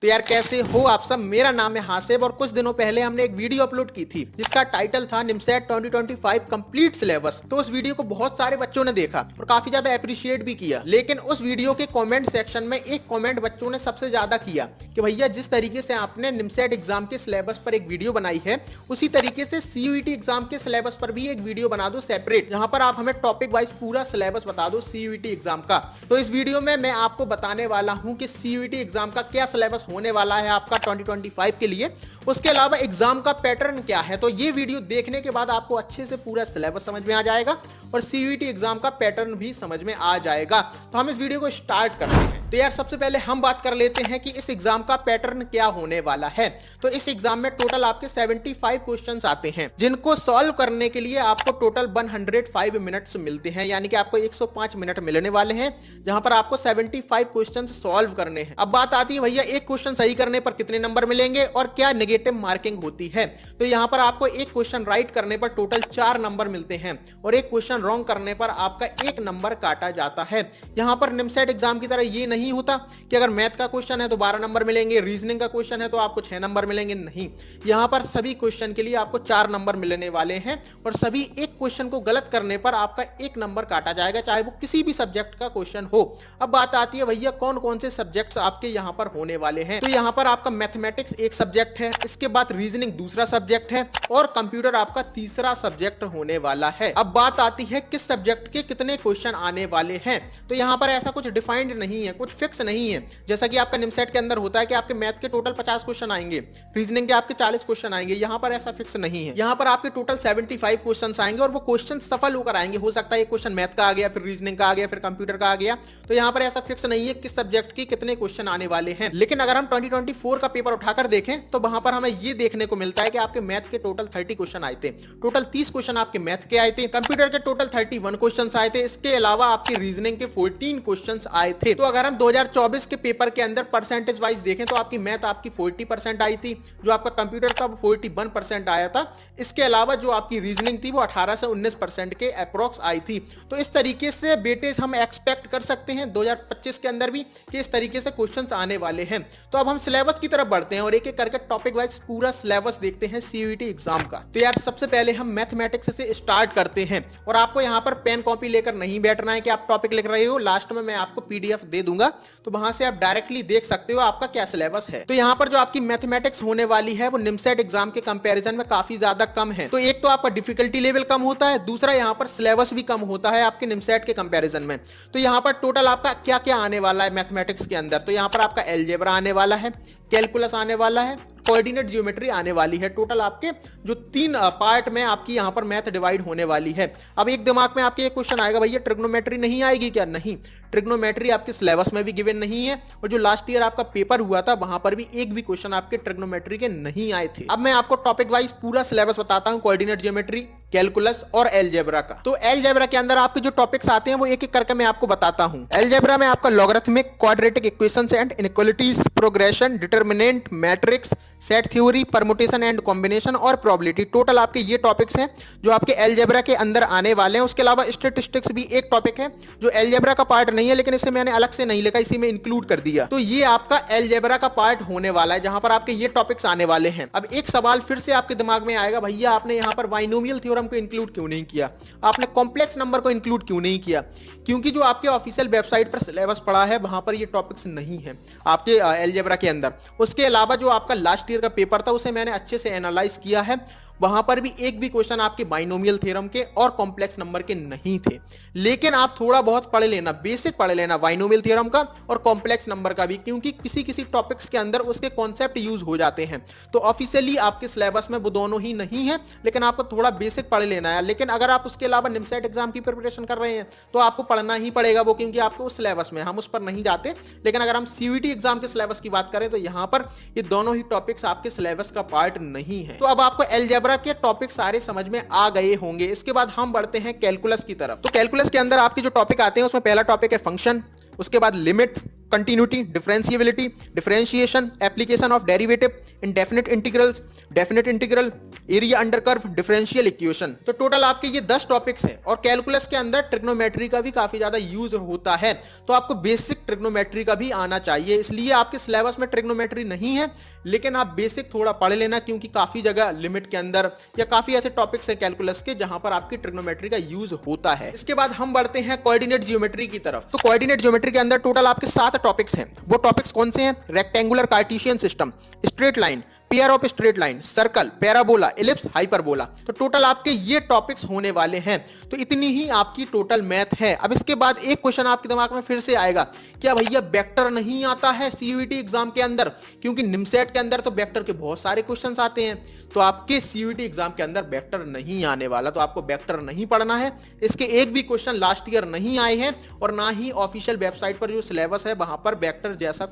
तो यार कैसे हो आप सब। मेरा नाम है हासिब और कुछ दिनों पहले हमने एक वीडियो अपलोड की थी जिसका टाइटल था निमसेट 2025 कंप्लीट सिलेबस। तो उस वीडियो को बहुत सारे बच्चों ने देखा और काफी ज्यादा अप्रिशिएट भी किया। लेकिन उस वीडियो के कमेंट सेक्शन में एक कमेंट बच्चों ने सबसे ज्यादा किया कि भैया जिस तरीके से आपने निमसेट एग्जाम के सिलेबस पर एक वीडियो बनाई है उसी तरीके से सीयूईटी एग्जाम के सिलेबस पर भी एक वीडियो बना दो सेपरेट, जहां पर आप हमें टॉपिक वाइज पूरा सिलेबस बता दो सीयूईटी एग्जाम का। तो इस वीडियो में मैं आपको बताने वाला हूं कि सीयूईटी एग्जाम का क्या सिलेबस होने वाला है आपका 2025 के लिए, उसके अलावा एग्जाम का पैटर्न क्या है। तो ये वीडियो देखने के बाद आपको अच्छे से पूरा सिलेबस समझ में आ जाएगा और सीयूईटी एग्जाम का पैटर्न भी समझ में आ जाएगा। तो हम इस वीडियो को स्टार्ट करते हैं। तो यार सबसे पहले हम बात कर लेते हैं कि इस एग्जाम का पैटर्न क्या होने वाला है। तो इस एग्जाम में टोटल आपके 75 क्वेश्चंस आते हैं जिनको सॉल्व करने के लिए आपको टोटल 105 मिनट्स मिलते हैं, यानी कि आपको 105 मिनट मिलने वाले हैं जहां पर आपको 75 क्वेश्चंस सॉल्व करने हैं। अब बात आती है भैया एक क्वेश्चन सही करने पर कितने नंबर मिलेंगे और क्या नेगेटिव मार्किंग होती है। तो यहां पर आपको एक क्वेश्चन राइट करने पर टोटल 4 नंबर मिलते हैं और एक क्वेश्चन रॉन्ग करने पर आपका 1 नंबर काटा जाता है। यहां पर निमसेट एग्जाम की तरह ये नहीं होता कि अगर मैथ का क्वेश्चन है तो 12 नंबर मिलेंगे, रीजनिंग का क्वेश्चन है तो आपको 6 नंबर मिलेंगे। नहीं, यहां पर सभी क्वेश्चन के लिए आपको 4 नंबर मिलने वाले हैं और सभी एक क्वेश्चन को गलत करने पर आपका 1 नंबर काटा जाएगा, चाहे वो किसी भी सब्जेक्ट का क्वेश्चन हो। अब बात आती है भैया कौन कौन से सब्जेक्ट्स आपके यहां पर होने वाले हैं। तो यहां पर आपका मैथमेटिक्स एक सब्जेक्ट है, इसके बाद रीजनिंग दूसरा सब्जेक्ट है और कंप्यूटर आपका तीसरा सब्जेक्ट होने वाला है। अब बात आती है किस सब्जेक्ट के कितने क्वेश्चन आने वाले हैं। तो यहां पर ऐसा कुछ डिफाइंड नहीं है, कुछ फिक्स नहीं है। जैसा कि आपका निमसेट के अंदर होता है कि आपके मैथ के टोटल 50 क्वेश्चन आएंगे, रीजनिंग के आपके 40 क्वेश्चन आएंगे, यहां पर ऐसा फिक्स नहीं है। यहां पर आपके टोटल 75 क्वेश्चन आएंगे और वो क्वेश्चन सफल होकर आएंगे। हो सकता है एक क्वेश्चन मैथ का आ गया, फिर रीजनिंग का आ गया, फिर कंप्यूटर का आ गया। तो यहां पर ऐसा फिक्स नहीं है किस सब्जेक्ट के कितने क्वेश्चन आने वाले हैं। लेकिन अगर हम 2024 का पेपर उठाकर देखें तो वहां पर हमें यह देखने को मिलता है कि आपके मैथ के टोटल 30 क्वेश्चन आए थे, टोटल 30 क्वेश्चन आपके मैथ के आए थे, कंप्यूटर के टोटल 31 क्वेश्चन आए थे, इसके अलावा आपके रीजनिंग के 14 क्वेश्चन आए थे। तो अगर हम 2024 के पेपर के अंदर परसेंटेज वाइज देखें तो आपकी मैथ आपकी 40% आई थी, जो आपका कंप्यूटर था वो 41% आया था, इसके अलावा जो आपकी रीजनिंग थी वो 18 से 19% के अप्रोक्स आई थी। तो इस तरीके से वेटेज हम एक्सपेक्ट कर सकते हैं 2025 के अंदर भी कि इस तरीके से क्वेश्चंस आने वाले हैं। तो अब हम सिलेबस की तरफ बढ़ते हैं और एक एक करके टॉपिक वाइज पूरा सिलेबस देखते हैं सीयूईटी एग्जाम का। तो यार सबसे पहले हम मैथमेटिक्स से स्टार्ट करते हैं और आपको यहां पर पेन कॉपी लेकर नहीं बैठना है कि आप टॉपिक लिख रहे हो, लास्ट में मैं आपको पीडीएफ दे दूंगा तो वहां से आप डायरेक्टली देख सकते हो आपका क्या सिलेबस है। तो यहां पर जो आपकी मैथमेटिक्स होने वाली है वो निमसेट एग्जाम के कंपैरिजन में काफी ज्यादा कम है। तो एक तो आपका डिफिकल्टी लेवल कम होता है, दूसरा यहां पर सिलेबस भी कम होता है आपके निमसेट के कंपैरिजन में। तो यहां पर टोटल आपका क्या क्या आने वाला है मैथमेटिक्स के अंदर। तो यहां पर आपका अलजेब्रा आने वाला है, कैलकुलस आने वाला है, कोऑर्डिनेट ज्योमेट्री आने वाली है। टोटल आपके जो 3 पार्ट में आपकी यहां पर मैथ डिवाइड होने वाली है। अब एक दिमाग में आपके एक क्वेश्चन आएगा भैया ट्रिग्नोमेट्री नहीं आएगी क्या। नहीं, ट्रिग्नोमेट्री आपके सिलेबस में भी गिवन नहीं है और जो लास्ट ईयर आपका पेपर हुआ था वहां पर भी एक भी क्वेश्चन आपके ट्रिग्नोमेट्री के नहीं आए थे। अब मैं आपको टॉपिक वाइज पूरा सिलेबस बताता हूं कोऑर्डिनेट ज्योमेट्री, कैलकुलस और अलजेब्रा का। तो अलजेब्रा के अंदर आपके जो टॉपिक्स आते हैं वो एक एक करके मैं आपको बताता हूं। अलजेब्रा में आपका logarithmic, quadratic equations and inequalities, progression, determinant, matrix, set theory, permutation and combination और प्रोबेबिलिटी, टोटल आपके ये टॉपिक्स हैं जो आपके अलजेब्रा के अंदर आने वाले हैं। उसके अलावा स्टैटिस्टिक्स भी एक टॉपिक है जो अलजेब्रा का पार्ट नहीं है, लेकिन इसे मैंने अलग से नहीं लिखा, इसी में इंक्लूड कर दिया। तो ये आपका अलजेब्रा का पार्ट होने वाला है जहां पर आपके ये टॉपिक्स आने वाले हैं। अब एक सवाल फिर से आपके दिमाग में आएगा भैया आपने यहां पर बाइनोमियल थ्योरम को इंक्लूड क्यों नहीं किया, आपने कॉम्प्लेक्स नंबर को इंक्लूड क्यों नहीं किया। क्योंकि जो आपके ऑफिशियल वेबसाइट पर सिलेबस पड़ा है वहां पर ये टॉपिक्स नहीं है आपके अलजेब्रा के अंदर। उसके अलावा जो आपका लास्ट ईयर का पेपर था उसे मैंने अच्छे से एनालाइज किया है, वहां पर भी एक भी क्वेश्चन आपके बाइनोमियल थ्योरम के और कॉम्प्लेक्स नंबर के नहीं थे। लेकिन आप थोड़ा बहुत पढ़ लेना, बेसिक पढ़ लेना बाइनोमियल थ्योरम का और कॉम्प्लेक्स नंबर का भी, क्योंकि किसी किसी टॉपिक्स के अंदर उसके कॉन्सेप्ट यूज हो जाते हैं। तो ऑफिशियली आपके सिलेबस में वो दोनों ही नहीं है, लेकिन आपको थोड़ा बेसिक पढ़ लेना है। लेकिन अगर आप उसके अलावा निमसेट एग्जाम की प्रिपरेशन कर रहे हैं तो आपको पढ़ना ही पड़ेगा वो, क्योंकि आपको उस सिलेबस में, हम उस पर नहीं जाते। लेकिन अगर हम सीयूईटी एग्जाम के सिलेबस की बात करें तो यहां पर ये दोनों ही टॉपिक्स आपके सिलेबस का पार्ट नहीं है। तो अब आपको अलजेब्रा के टॉपिक सारे समझ में आ गए होंगे। इसके बाद हम बढ़ते हैं कैलकुलस की तरफ। तो कैलकुलस के अंदर आपके जो टॉपिक आते हैं उसमें पहला टॉपिक है फंक्शन, उसके बाद limit, continuity, differentiability, differentiation, application of derivative, indefinite integrals, definite integral, area under curve, differential equation. तो टोटल आपके ये 10 टॉपिक्स हैं और कैलकुलस के अंदर ट्रिग्नोमेट्री का भी काफी ज्यादा यूज होता है, तो आपको बेसिक ट्रिग्नोमेट्री का भी आना चाहिए। इसलिए आपके सिलेबस में ट्रिग्नोमेट्री नहीं है, लेकिन आप बेसिक थोड़ा पढ़ लेना, क्योंकि काफी जगह लिमिट के अंदर या काफी ऐसे टॉपिक्स हैं कैलकुलस के जहां पर आपकी ट्रिग्नोमेट्री का यूज होता है। इसके बाद हम बढ़ते हैं कोऑर्डिनेट ज्योमेट्री की तरफ। तो कोऑर्डिनेट ज्योमेट्री के अंदर टोटल आपके 7 टॉपिक्स हैं। वो टॉपिक्स कौन से हैं? Rectangular Cartesian system, straight line, pair of straight line, circle, parabola, ellipse, hyperbola. तो टोटल आपके ये टॉपिक्स होने वाले हैं। तो इतनी ही आपकी टोटल मैथ है। अब इसके बाद एक क्वेश्चन आपके दिमाग में फिर से आएगा, क्या भैया वेक्टर नहीं आता है सीयूईटी एग्जाम के अंदर? क्योंकि निमसेट के अंदर तो वेक्टर के बहुत सारे क्वेश्चंस आते हैं, तो आपके सीयूईटी एग्जाम के अंदर वेक्टर नहीं आने वाला, तो आपको वेक्टर नहीं पढ़ना है। इसके एक भी क्वेश्चन लास्ट ईयर नहीं आए हैं और ना ही ऑफिशियल वेबसाइट पर जो सिलेबस है वहां पर वेक्टर जैसा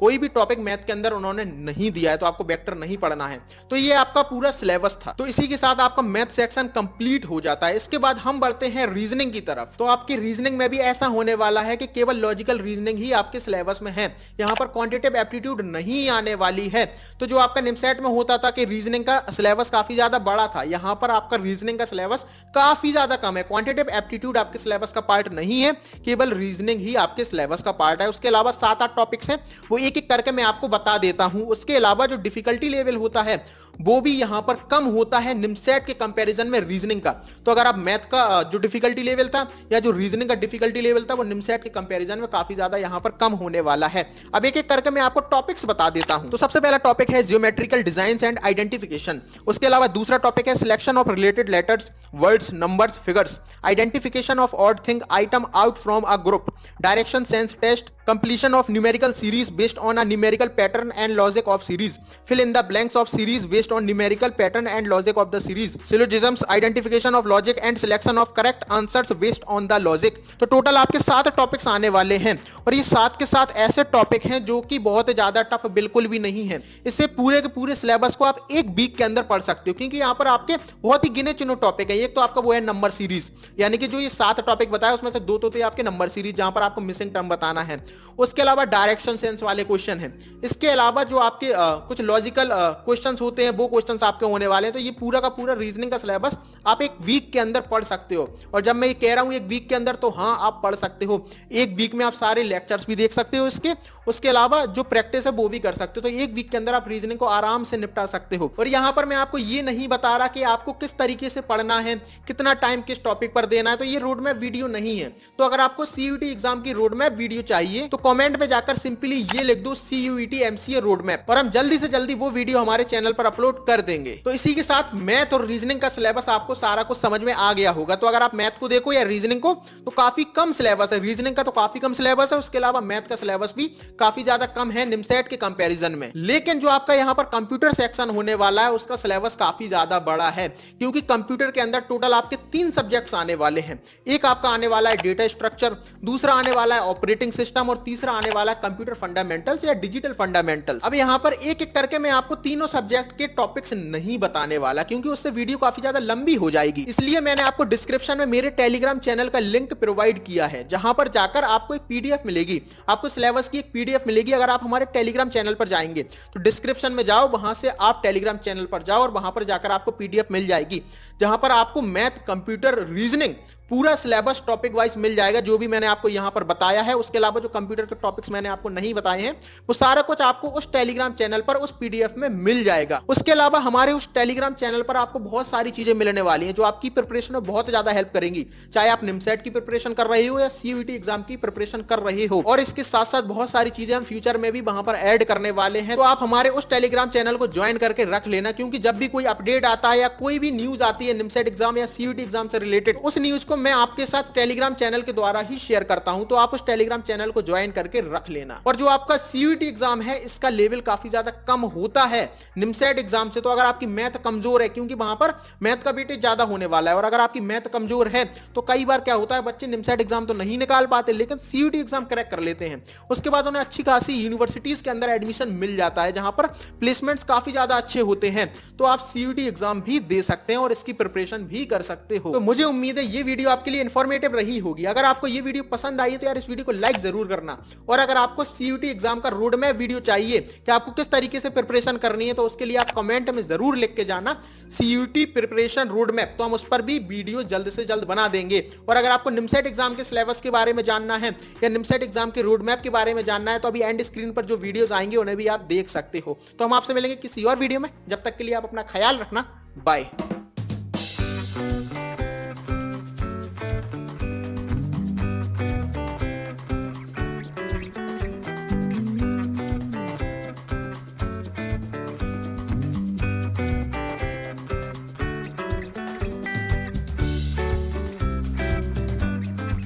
कोई भी टॉपिक मैथ के अंदर उन्होंने नहीं दिया है, तो आपको वेक्टर नहीं पढ़ना है। तो ये आपका पूरा सिलेबस था। तो इसी के साथ आपका मैथ सेक्शन कंप्लीट हो जाता है। इसके बाद हम बढ़ते हैं रीजनिंग की तरफ। तो आपकी रीजनिंग में भी ऐसा होने वाला है कि केवल लॉजिकल रीजनिंग ही आपके सिलेबस में है, यहाँ पर क्वांटिटेटिव एप्टीट्यूड नहीं आने वाली है। तो जो आपका निमसेट में होता था कि रीजनिंग का सिलेबस काफी ज्यादा बड़ा था, यहाँ पर आपका रीजनिंग का सिलेबस काफी ज्यादा कम है। क्वांटिटेटिव एप्टीट्यूड आपके सिलेबस का पार्ट नहीं है, केवल रीजनिंग ही आपके सिलेबस का पार्ट है। उसके अलावा 7-8 टॉपिक्स हैं, वो एक एक करके मैं आपको बता देता हूं। उसके अलावा जो डिफिकल्टी लेवल होता है वो भी यहां पर कम होता है निमसेट के कंपैरिजन में रीजनिंग का। तो अगर आप मैथ का जो डिफिकल्टी लेवल था या जो रीजनिंग का डिफिकल्टी लेवल था वो निमसेट के कंपैरिजन में काफी ज्यादा यहां पर कम होने वाला है। अब एक एक करके मैं आपको टॉपिक्स बता देता हूं। तो सबसे पहला टॉपिक है ज्योमेट्रिकल डिजाइंस एंड आइडेंटिफिकेशन। उसके अलावा दूसरा टॉपिक है selection of related letters, words, numbers, figures, identification of odd thing item out from a group, direction sense test, completion of numerical series based on a numerical pattern and logic of series, fill in the blanks of series based on numerical pattern and logic of the series, syllogisms, identification of logic and selection of correct answers based on the logic। तो total आपके 7 topics आने वाले हैं और ये 7 के 7 ऐसे topic हैं जो कि बहुत ज्यादा टफ बिल्कुल भी नहीं है। इससे पूरे के पूरे सिलेबस को आप एक वीक के अंदर पढ़ सकते हो, क्योंकि यहाँ पर आपके बहुत ही गिने चुने टॉपिक है। एक तो आपका वो है नंबर सीरीज, यानी कि जो ये 7 टॉपिक बताया उसमें से 2 तो थे आपके नंबर सीरीज जहां पर आपको मिसिंग टर्म बताना है। उसके अलावा डायरेक्शन सेंस वाले क्वेश्चन हैं। इसके अलावा जो आपके कुछ लॉजिकल क्वेश्चंस होते हैं वो क्वेश्चंस आपके होने वाले हैं। तो ये पूरा का पूरा रीजनिंग का सिलेबस आप एक वीक के अंदर पढ़ सकते हो। और जब मैं ये कह रहा हूं एक वीक के अंदर, तो हाँ आप पढ़ सकते हो। एक वीक में आप सारे लेक्चर्स भी देख सकते हो इसके, उसके अलावा जो प्रैक्टिस है वो भी कर सकते हो। तो एक वीक के अंदर आप रीजनिंग को आराम से निपटा सकते हो। और यहां पर मैं आपको ये नहीं बता रहा कि आपको किस तरीके से पढ़ना है, कितना टाइम किस टॉपिक पर देना है, तो ये रोड मैप वीडियो नहीं है। तो अगर आपको सीयूईटी एग्जाम की रोड मैप वीडियो चाहिए तो कमेंट में जाकर सिंपली ये लिख दो सीयूईटी एमसीए रोड मैप, और हम जल्दी से जल्दी वो वीडियो हमारे चैनल पर अपलोड कर देंगे। तो इसी के साथ मैथ और रीजनिंग का सिलेबस आपको सारा कुछ समझ में आ गया होगा। तो अगर आप मैथ को देखो या रीजनिंग को, तो काफी कम सिलेबस है। रीजनिंग का तो काफी कम सिलेबस है, उसके अलावा मैथ का सिलेबस भी काफी ज्यादा कम है निमसेट के कंपैरिजन में। लेकिन जो आपका यहाँ पर कंप्यूटर सेक्शन होने वाला है उसका सिलेबस काफी ज्यादा बड़ा है, क्योंकि कंप्यूटर के अंदर टोटल आपके 3 सब्जेक्ट्स आने वाले हैं। एक आपका आने वाला है डेटा स्ट्रक्चर, दूसरा आने वाला है ऑपरेटिंग सिस्टम और तीसरा आने वाला है कंप्यूटर फंडामेंटल्स या डिजिटल फंडामेंटल्स। अब यहाँ पर एक एक करके मैं आपको तीनों सब्जेक्ट के टॉपिक्स नहीं बताने वाला, क्योंकि उससे वीडियो काफी ज्यादा लंबी हो जाएगी। इसलिए मैंने आपको डिस्क्रिप्शन में मेरे टेलीग्राम चैनल का लिंक प्रोवाइड किया है, जहां पर जाकर आपको एक पीडीएफ मिलेगी, आपको सिलेबस की एक पीडीएफ मिलेगी। अगर आप हमारे टेलीग्राम चैनल पर जाएंगे तो डिस्क्रिप्शन में जाओ, वहां से आप टेलीग्राम चैनल पर जाओ और वहां पर जाकर आपको पीडीएफ मिल जाएगी, जहां पर आपको मैथ, कंप्यूटर, रीजनिंग पूरा सिलेबस टॉपिक वाइज मिल जाएगा, जो भी मैंने आपको यहां पर बताया है। उसके अलावा जो कंप्यूटर के टॉपिक्स मैंने आपको नहीं बताए हैं वो सारा कुछ आपको उस टेलीग्राम चैनल पर उस पीडीएफ में मिल जाएगा। उसके अलावा हमारे उस टेलीग्राम चैनल पर आपको बहुत सारी चीजें मिलने वाली हैं जो आपकी प्रिपरेशन में बहुत ज्यादा हेल्प करेंगी, चाहे आप निमसेट की प्रिपरेशन कर रहे हो या सीयूईटी एग्जाम की प्रिपरेशन कर रहे हो। और इसके साथ साथ बहुत सारी चीजें हम फ्यूचर में भी वहां पर ऐड करने वाले हैं। तो आप हमारे उस टेलीग्राम चैनल को ज्वाइन करके रख लेना, क्योंकि जब भी कोई अपडेट आता है या कोई भी न्यूज आती है निमसेट एग्जाम या सीयूईटी एग्जाम से रिलेटेड, उस न्यूज को मैं आपके साथ टेलीग्राम चैनल के द्वारा ही शेयर करता हूं। तो आप उस टेलीग्राम चैनल को ज्वाइन करके रख लेना। और जो आपका सीयूईटी एग्जाम है इसका लेवल काफी ज्यादा कम होता है निमसेट एग्जाम से। तो अगर आपकी मैथ कमजोर है, क्योंकि वहां पर मैथ का वेटेज ज्यादा होने वाला है, और अगर आपकी मैथ कमजोर है तो कई बार क्या होता है बच्चे निमसेट एग्जाम तो नहीं निकाल पाते लेकिन सीयूईटी एग्जाम क्रैक कर लेते हैं। उसके बाद उन्हें अच्छी खासी यूनिवर्सिटीज के अंदर एडमिशन मिल जाता है, जहां पर प्लेसमेंट्स काफी ज्यादा अच्छे होते हैं। तो आप सीयूईटी एग्जाम भी दे सकते हैं और इसकी प्रिपरेशन भी कर सकते हो। तो मुझे उम्मीद है ये वीडियो वीडियो आपके लिए इन्फॉर्मेटिव रही होगी। अगर आपको ये वीडियो पसंद आई है तो यार इस वीडियो को लाइक जरूर करना। और अगर आपको सीयूटी एग्जाम का रोड मैप वीडियो चाहिए कि आपको किस तरीके से प्रिपरेशन करनी है, तो उसके लिए आप कमेंट में जरूर लिख के जाना सीयूटी प्रिपरेशन रोड मैप, तो हम उस पर भी वीडियो जल्द से जल्द बना देंगे। और अगर आपको निमसेट एग्जाम के सिलेबस के बारे में जानना है या निमसेट एग्जाम के रोड मैप के बारे में जानना है, तो अभी एंड स्क्रीन पर जो वीडियोस आएंगे उन्हें भी आप देख सकते हो। तो हम आपसे मिलेंगे किसी और वीडियो में, जब तक के लिए आप अपना ख्याल रखना। बाय।